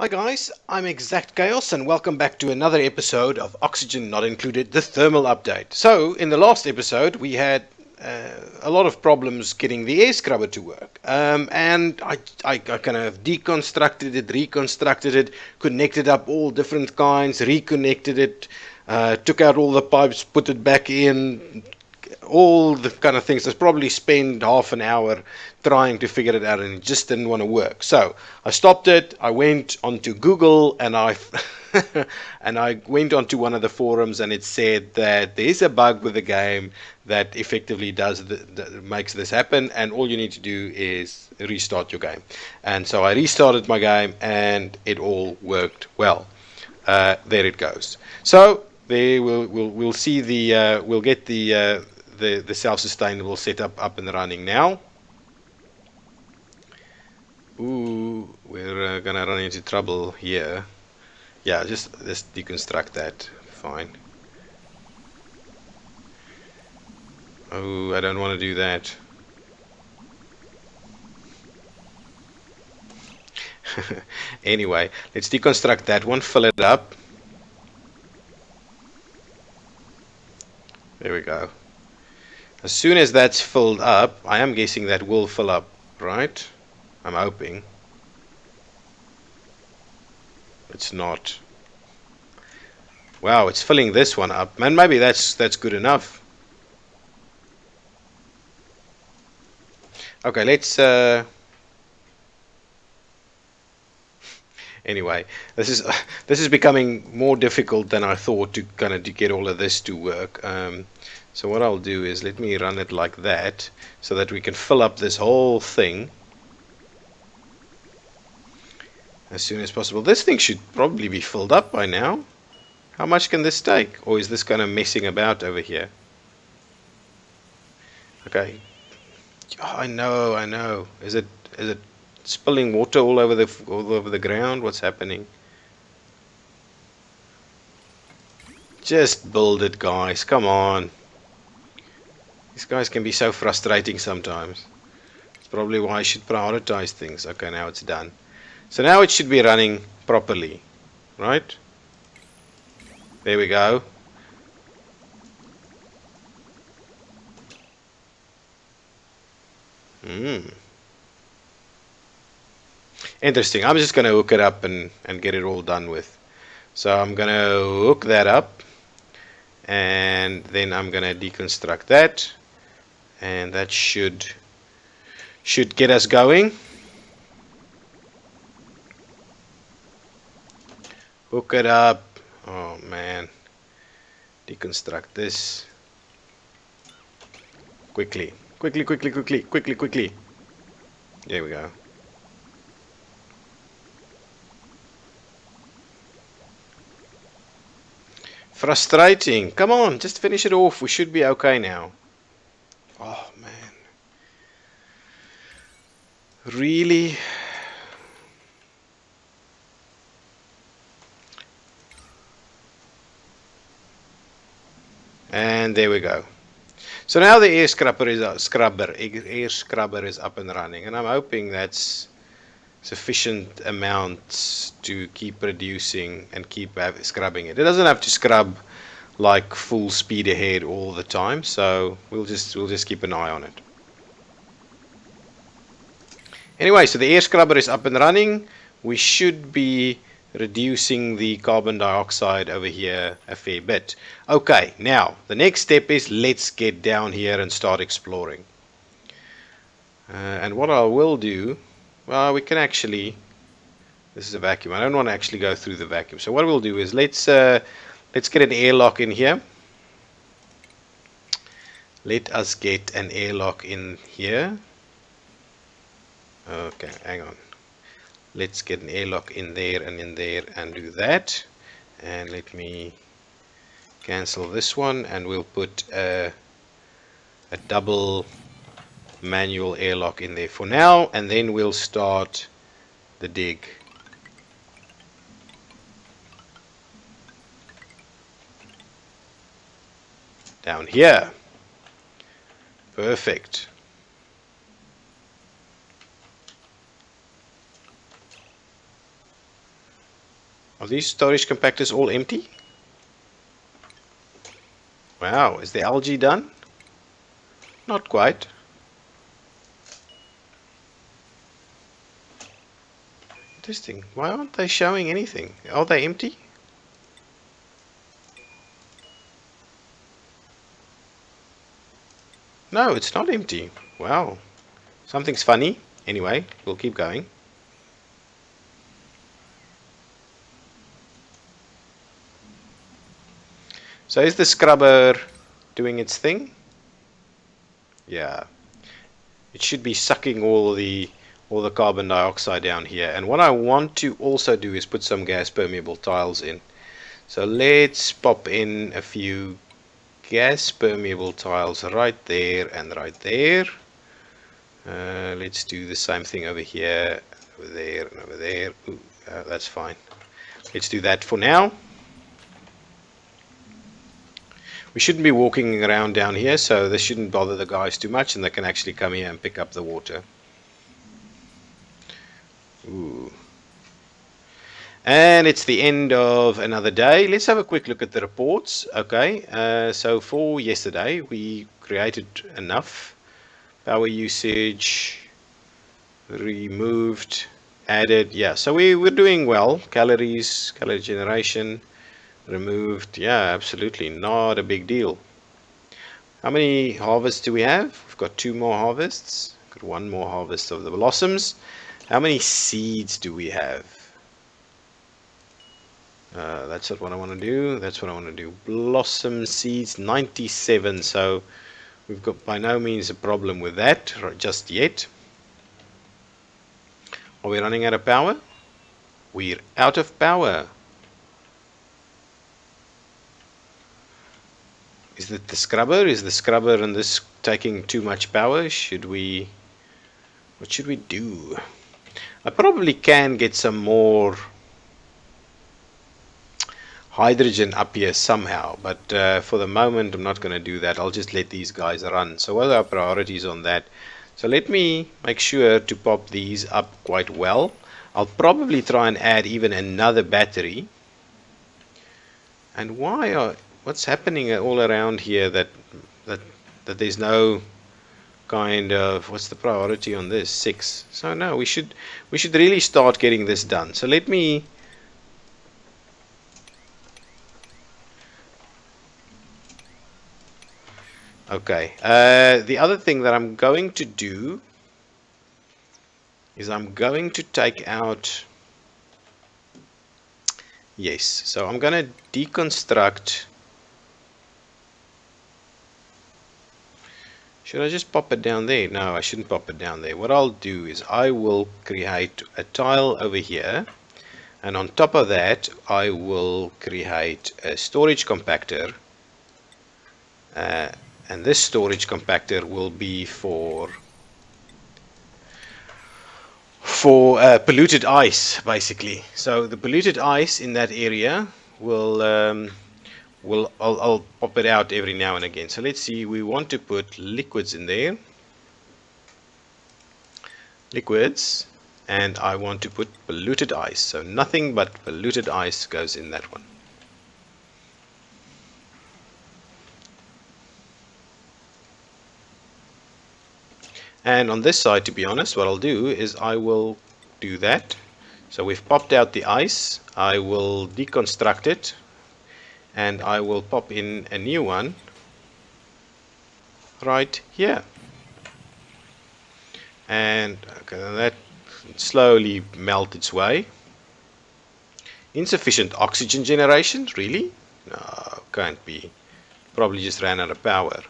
Hi guys, I'm ExactChaos and welcome back to another episode of Oxygen Not Included, the thermal update. So, in the last episode we had a lot of problems getting the air scrubber to work. And I kind of deconstructed it, reconstructed it, connected up all different kinds, reconnected it, took out all the pipes, put it back in, all the kind of things. I probably spent half an hour trying to figure it out and it just didn't want to work. So I stopped it. I went onto Google and I and I went onto one of the forums and it said that there's a bug with the game that effectively makes this happen, and all you need to do is restart your game. And so I restarted my game and it all worked well. There it goes. So there we'll see we'll get the self-sustainable setup up and running now. Ooh, we're gonna run into trouble here. Yeah, just deconstruct that. Fine. Oh, I don't want to do that. Anyway, let's deconstruct that one, fill it up. There we go. As soon as that's filled up, I am guessing that will fill up, right? I'm hoping. It's not. Wow, it's filling this one up. Man, maybe that's good enough. Okay, let's anyway, this is becoming more difficult than I thought to kind of get all of this to work. So what I'll do is let me run it like that so that we can fill up this whole thing as soon as possible. This thing should probably be filled up by now. How much can this take? Or is this kind of messing about over here? Okay. Oh, I know. Is it spilling water all over the ground? What's happening? Just build it, guys. Come on. These guys can be so frustrating sometimes. It's probably why I should prioritize things. Okay, now it's done. So now it should be running properly, right? There we go. Interesting. I'm just going to hook it up and get it all done with. So I'm going to hook that up, and then I'm going to deconstruct that, and that should get us going. Hook it up. Oh man. Deconstruct this. Quickly. Quickly. There we go. Frustrating. Come on, just finish it off. We should be okay now. Oh man. Really? And there we go. So now the air scrubber is up and running, and I'm hoping that's sufficient amounts to keep producing and keep scrubbing it. It doesn't have to scrub like full speed ahead all the time, so we'll just keep an eye on it. Anyway, so the air scrubber is up and running. We should be reducing the carbon dioxide over here a fair bit. Okay, now the next step is let's get down here and start exploring. And what I will do, well, we can actually, this is a vacuum. I don't want to actually go through the vacuum. So what we'll do is let's get an airlock in here. Let us get an airlock in here. Okay, hang on. Let's get an airlock in there and do that. And let me cancel this one, and we'll put a double manual airlock in there for now, and then we'll start the dig. Down here. Perfect. Are these storage compactors all empty? Wow, is the algae done? Not quite. Interesting. Why aren't they showing anything? Are they empty? No, it's not empty. Wow. Something's funny. Anyway, we'll keep going. So is the scrubber doing its thing? Yeah. It should be sucking all the carbon dioxide down here. And what I want to also do is put some gas permeable tiles in. So let's pop in a few gas permeable tiles right there and right there. Let's do the same thing over here, over there, and over there. Ooh, that's fine. Let's do that for now. We shouldn't be walking around down here, so this shouldn't bother the guys too much, and they can actually come here and pick up the water. Ooh. And it's the end of another day. Let's have a quick look at the reports. Okay, so for yesterday we created enough power usage, removed, added. Yeah, so we're doing well. Calorie generation, removed. Yeah, absolutely not a big deal. How many harvests do we have? We've got 2 more harvests. Got 1 more harvest of the blossoms. How many seeds do we have? That's not what I want to do. That's what I want to do. Blossom seeds, 97. So we've got by no means a problem with that just yet. Are we running out of power? We're out of power. Is it the scrubber? Is the scrubber and this taking too much power? What should we do? I probably can get some more hydrogen up here somehow, but for the moment I'm not going to do that. I'll just let these guys run. So what are our priorities on that? So let me make sure to pop these up quite well. I'll probably try and add even another battery. And what's happening all around here that there's no kind of, what's the priority on this? 6. So no, we should really start getting this done. So let me okay, the other thing that I'm going to do is I'm going to take out, yes, so I'm going to deconstruct. Should I just pop it down there? No, I shouldn't pop it down there. What I'll do is I will create a tile over here, and on top of that I will create a storage compactor, and this storage compactor will be for polluted ice, basically. So the polluted ice in that area will I'll pop it out every now and again. So let's see, we want to put liquids in there, liquids, and I want to put polluted ice. So nothing but polluted ice goes in that one. And on this side, to be honest, what I'll do is I will do that. So we've popped out the ice. I will deconstruct it, and I will pop in a new one right here. And okay, that slowly melt its way. Insufficient oxygen generation, really? No, can't be. Probably just ran out of power.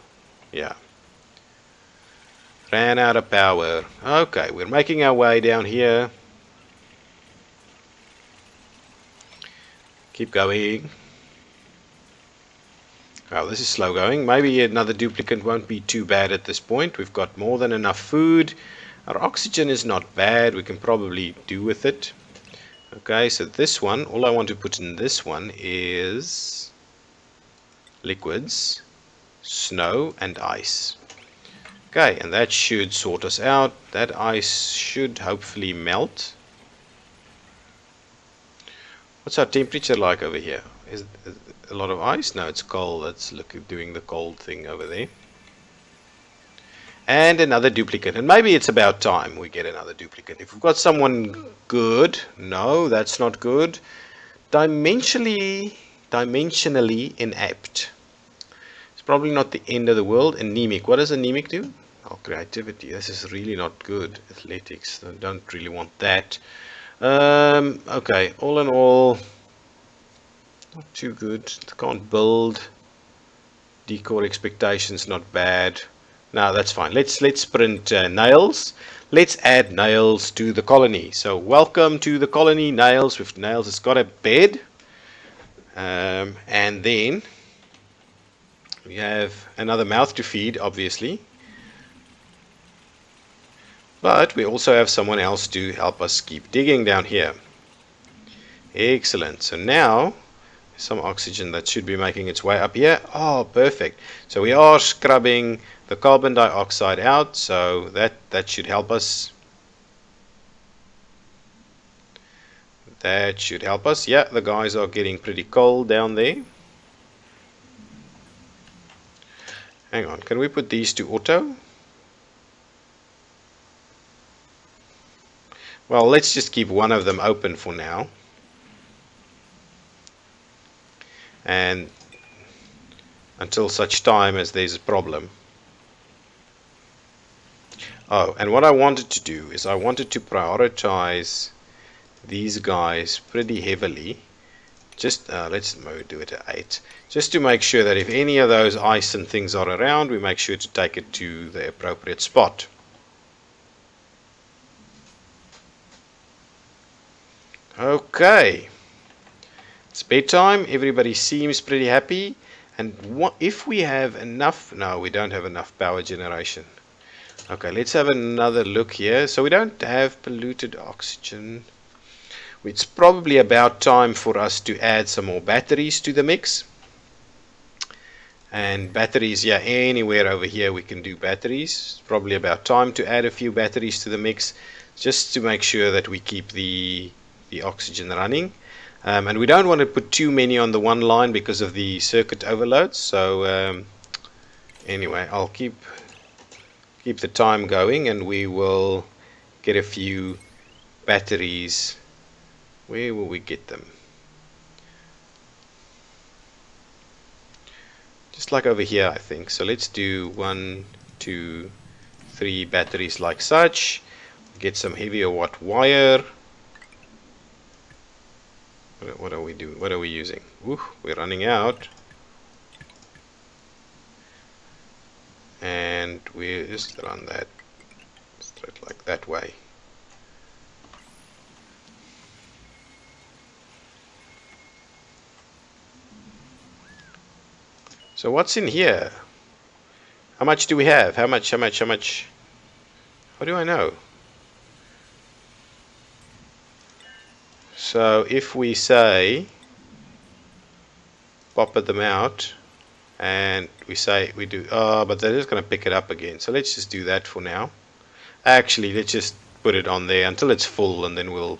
Yeah. Ran out of power. Okay, we're making our way down here. Keep going. Well, this is slow going. Maybe another duplicate won't be too bad at this point. We've got more than enough food. Our oxygen is not bad. We can probably do with it. Okay, so this one, all I want to put in this one is liquids, snow, and ice. Okay, and that should sort us out. That ice should hopefully melt. What's our temperature like over here? Is it a lot of ice? No, it's cold. Let's look at doing the cold thing over there. And another duplicate. And maybe it's about time we get another duplicate. If we've got someone good. No, that's not good. Dimensionally inept. It's probably not the end of the world. Anemic. What does anemic do? Oh, creativity. This is really not good. Athletics. I don't really want that. Okay. All in all, not too good. Can't build. Decor expectations not bad. No, that's fine. Let's print nails. Let's add nails to the colony. So welcome to the colony, nails. With nails, it's got a bed. And then we have another mouth to feed, obviously. But we also have someone else to help us keep digging down here. Excellent. So now some oxygen that should be making its way up here. Oh, perfect. So we are scrubbing the carbon dioxide out, so that should help us. That should help us. Yeah, the guys are getting pretty cold down there. Hang on, can we put these to auto? Well, let's just keep one of them open for now. And until such time as there's a problem. Oh, and what I wanted to do is I wanted to prioritize these guys pretty heavily. Just let's do it at 8, just to make sure that if any of those ice and things are around, we make sure to take it to the appropriate spot. Okay, it's bedtime. Everybody seems pretty happy. And what if we have enough? No, we don't have enough power generation. Okay, let's have another look here. So we don't have polluted oxygen. It's probably about time for us to add some more batteries to the mix. And batteries, yeah, anywhere over here we can do batteries. It's probably about time to add a few batteries to the mix, just to make sure that we keep the oxygen running. And we don't want to put too many on the one line because of the circuit overloads. So anyway, I'll keep the time going, and we will get a few batteries. Where will we get them? Just like over here, I think. So let's do 1, 2, 3 batteries like such. Get some heavier watt wire. What are we doing? What are we using? Ooh, we're running out. And we just run that straight like that way. So what's in here? How much do we have? How much? How do I know? So if we say pop them out, and we say we do, but they're just going to pick it up again. So let's just do that for now. Actually, let's just put it on there until it's full, and then we'll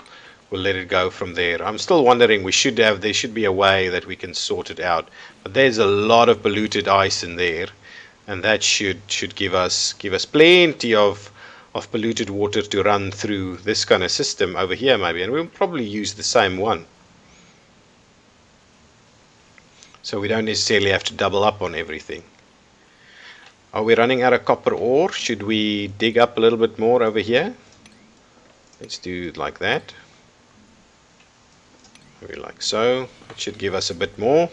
let it go from there. I'm still wondering, there should be a way that we can sort it out. But there's a lot of polluted ice in there, and that should give us plenty of polluted water to run through this kind of system over here maybe, and we'll probably use the same one. So we don't necessarily have to double up on everything. Are we running out of copper ore? Should we dig up a little bit more over here? Let's do it like that. Maybe like so. It should give us a bit more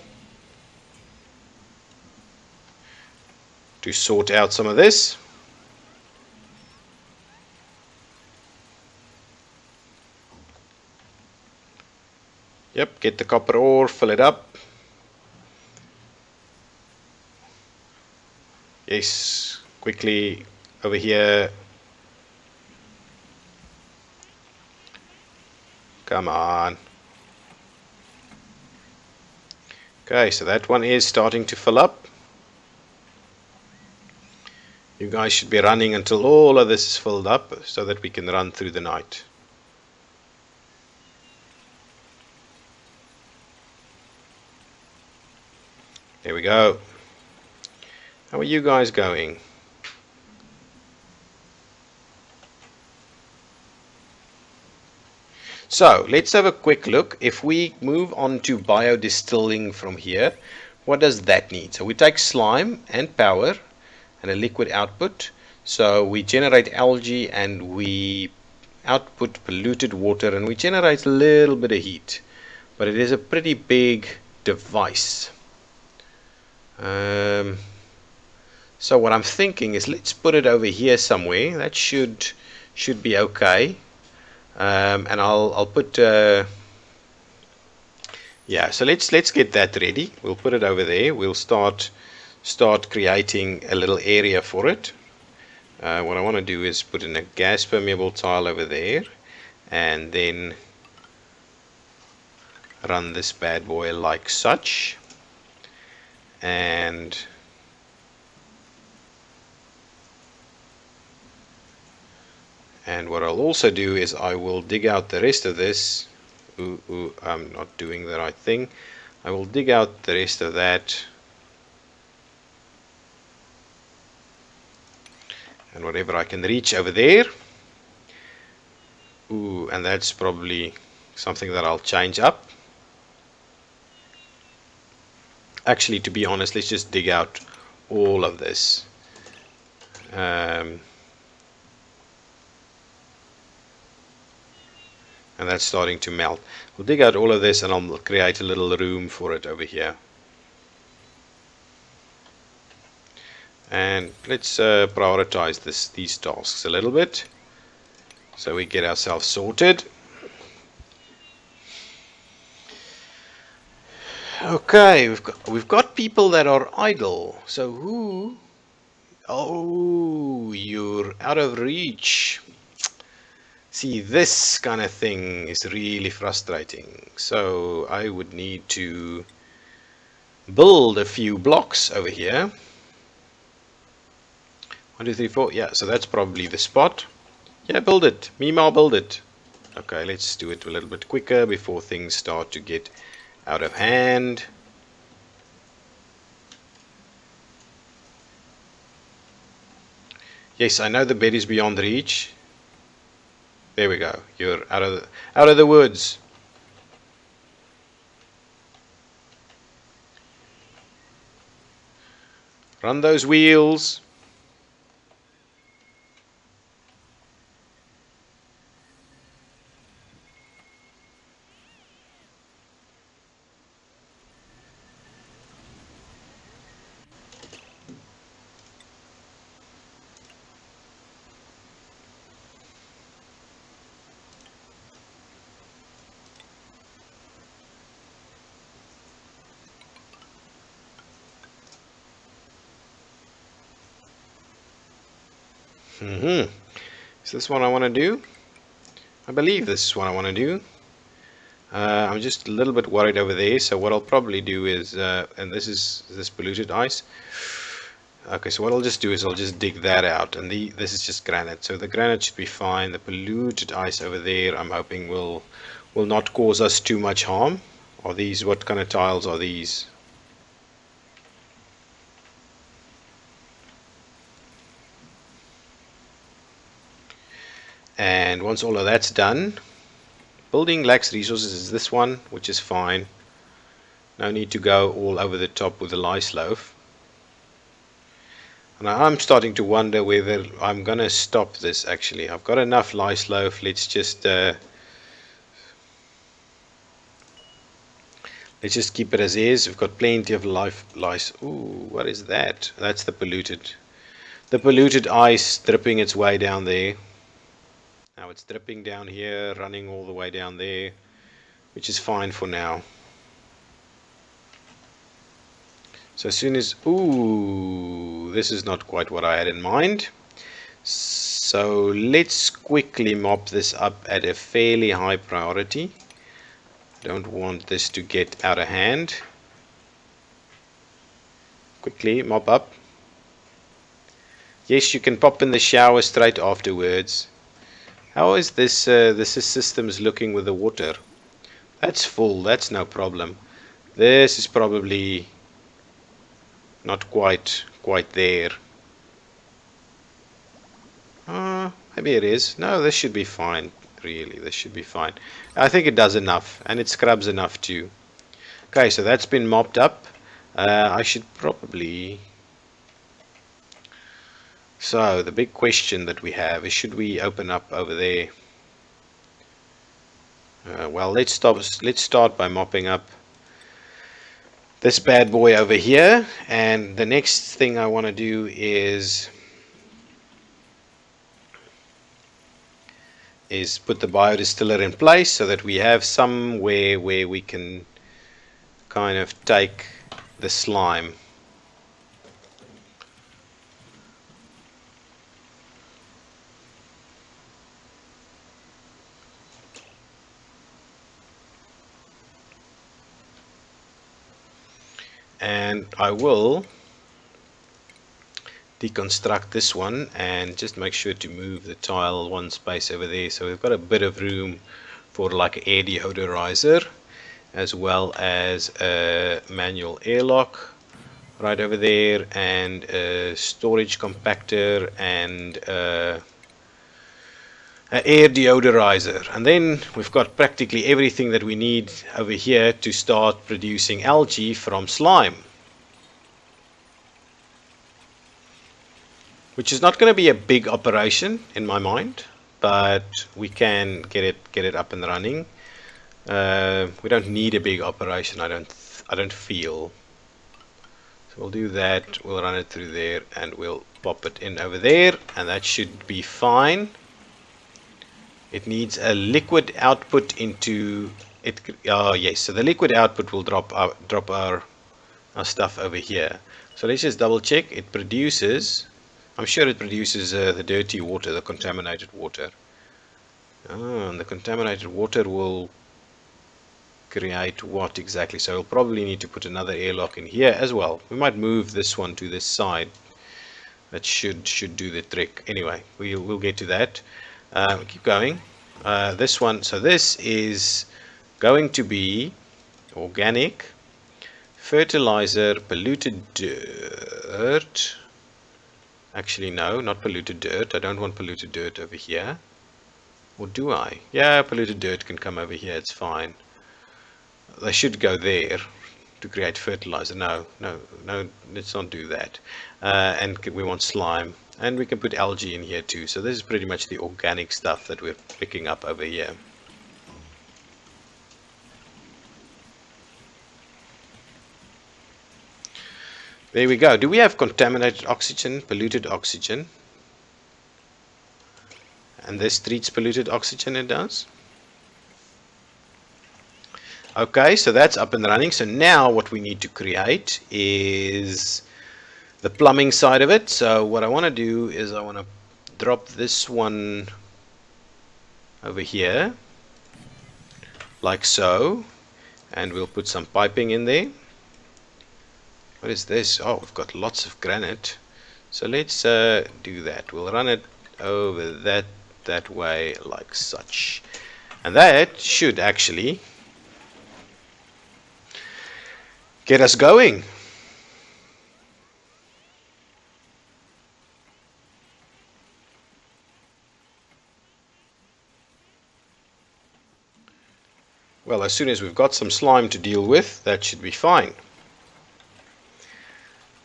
to sort out some of this. Yep, get the copper ore, fill it up. Yes, quickly over here. Come on. Okay, so that one is starting to fill up. You guys should be running until all of this is filled up so that we can run through the night. There we go. How are you guys going? So let's have a quick look. If we move on to biodistilling from here, what does that need? So we take slime and power and a liquid output. So we generate algae and we output polluted water, and we generate a little bit of heat. But it is a pretty big device. So what I'm thinking is, let's put it over here somewhere. That should be okay. And I'll put yeah, so let's get that ready. We'll put it over there. We'll start creating a little area for it. What I want to do is put in a gas permeable tile over there, and then run this bad boy like such. And what I'll also do is I will dig out the rest of this. I'm not doing the right thing. I will dig out the rest of that. And whatever I can reach over there. And that's probably something that I'll change up. Actually, to be honest, let's just dig out all of this. And that's starting to melt. We'll dig out all of this and I'll create a little room for it over here. And let's prioritize these tasks a little bit, so we get ourselves sorted. Okay, we've got people that are idle. So who? Oh, you're out of reach. See, this kind of thing is really frustrating. So I would need to build a few blocks over here. 1, 2, 3, 4. Yeah, so that's probably the spot. Yeah, build it. Mima, build it. Okay, let's do it a little bit quicker before things start to get out of hand. Yes, I know the bed is beyond reach. There we go. You're out of the woods. Run those wheels. Is this what I want to do? I believe this is what I want to do. I'm just a little bit worried over there, so what I'll probably do is, and this is this polluted ice. Okay, so what I'll just do is I'll just dig that out, and this is just granite, so the granite should be fine. The polluted ice over there, I'm hoping will not cause us too much harm. Are these, what kind of tiles are these? And once all of that's done, building lacks resources is this one, which is fine. No need to go all over the top with the lice loaf. And I'm starting to wonder whether I'm gonna stop this. Actually, I've got enough lice loaf. Let's just keep it as is. We've got plenty of lice. Ooh, what is that? That's the polluted ice dripping its way down there. Now it's dripping down here, running all the way down there, which is fine for now. So as soon as, ooh, this is not quite what I had in mind. So let's quickly mop this up at a fairly high priority. Don't want this to get out of hand. Quickly mop up. Yes, you can pop in the shower straight afterwards. How is this systems looking with the water? That's full, that's no problem. This is probably not quite there. Maybe it is. No, this should be fine. Really, this should be fine. I think it does enough, and it scrubs enough too. Okay, so that's been mopped up. I should probably... So the big question that we have is, should we open up over there? Well, let's start by mopping up this bad boy over here, and the next thing I want to do is put the biodistiller in place so that we have somewhere where we can kind of take the slime. And I will deconstruct this one and just make sure to move the tile one space over there, so we've got a bit of room for like an air deodorizer, as well as a manual airlock right over there, and a storage compactor, and an air deodorizer. And then we've got practically everything that we need over here to start producing algae from slime, which is not going to be a big operation in my mind, but we can get it up and running. We don't need a big operation, I don't feel. So we'll do that, we'll run it through there, and we'll pop it in over there, and that should be fine. It needs a liquid output into it. Oh yes, so the liquid output will drop our stuff over here. So let's just double check. It produces, I'm sure it produces the dirty water, the contaminated water. And the contaminated water will create what exactly? So we'll probably need to put another airlock in here as well. We might move this one to this side. That should do the trick. Anyway, we'll get to that. Keep going. This one, so this is going to be organic fertilizer, polluted dirt. Actually no, not polluted dirt. I don't want polluted dirt over here. Or do I? Yeah, polluted dirt can come over here, it's fine. They should go there to create fertilizer. No, let's not do that. And we want slime. And we can put algae in here too. So this is pretty much the organic stuff that we're picking up over here. There we go. Do we have contaminated oxygen, polluted oxygen? And this treats polluted oxygen, it does. Okay, so that's up and running. So now what we need to create is the plumbing side of it. So what I want to do is I want to drop this one over here like so, and we'll put some piping in there. What is this? Oh, we've got lots of granite, so let's do that. We'll run it over that way like such, and that should actually get us going. Well, as soon as we've got some slime to deal with, that should be fine.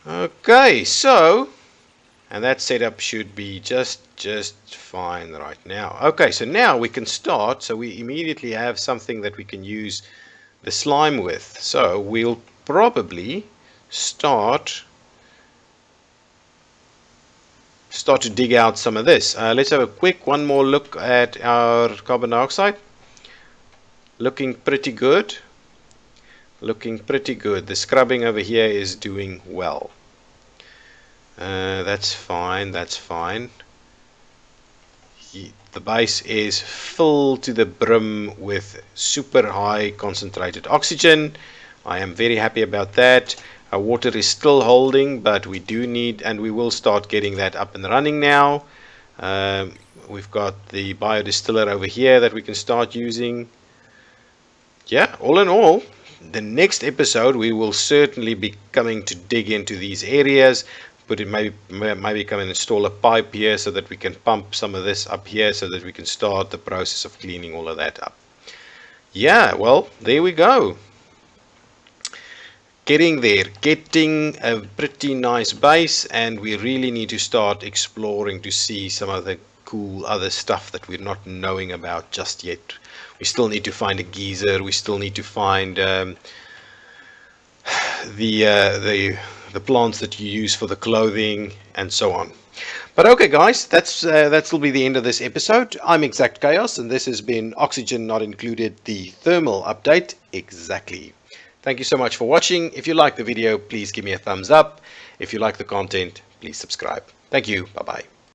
Okay, so, and that setup should be just fine right now. Okay, so now we can start. So we immediately have something that we can use the slime with. So we'll probably start to dig out some of this. Let's have a quick one more look at our carbon dioxide. Looking pretty good. Looking pretty good. The scrubbing over here is doing well. That's fine. That's fine. The base is full to the brim with super high concentrated oxygen. I am very happy about that. Our water is still holding, but we do need, and we will start getting that up and running now. We've got the biodistiller over here that we can start using. Yeah, all in all, the next episode we will certainly be coming to dig into these areas, but it maybe come and install a pipe here so that we can pump some of this up here so that we can start the process of cleaning all of that up. Yeah, well, there we go. Getting there, getting a pretty nice base, and we really need to start exploring to see some of the cool other stuff that we're not knowing about just yet. We still need to find a geyser, we still need to find the plants that you use for the clothing and so on. But okay guys, that will be the end of this episode. I'm ExactChaos, and this has been Oxygen Not Included, the thermal update. Exactly. Thank you so much for watching. If you like the video, please give me a thumbs up. If you like the content, please subscribe. Thank you. Bye-bye.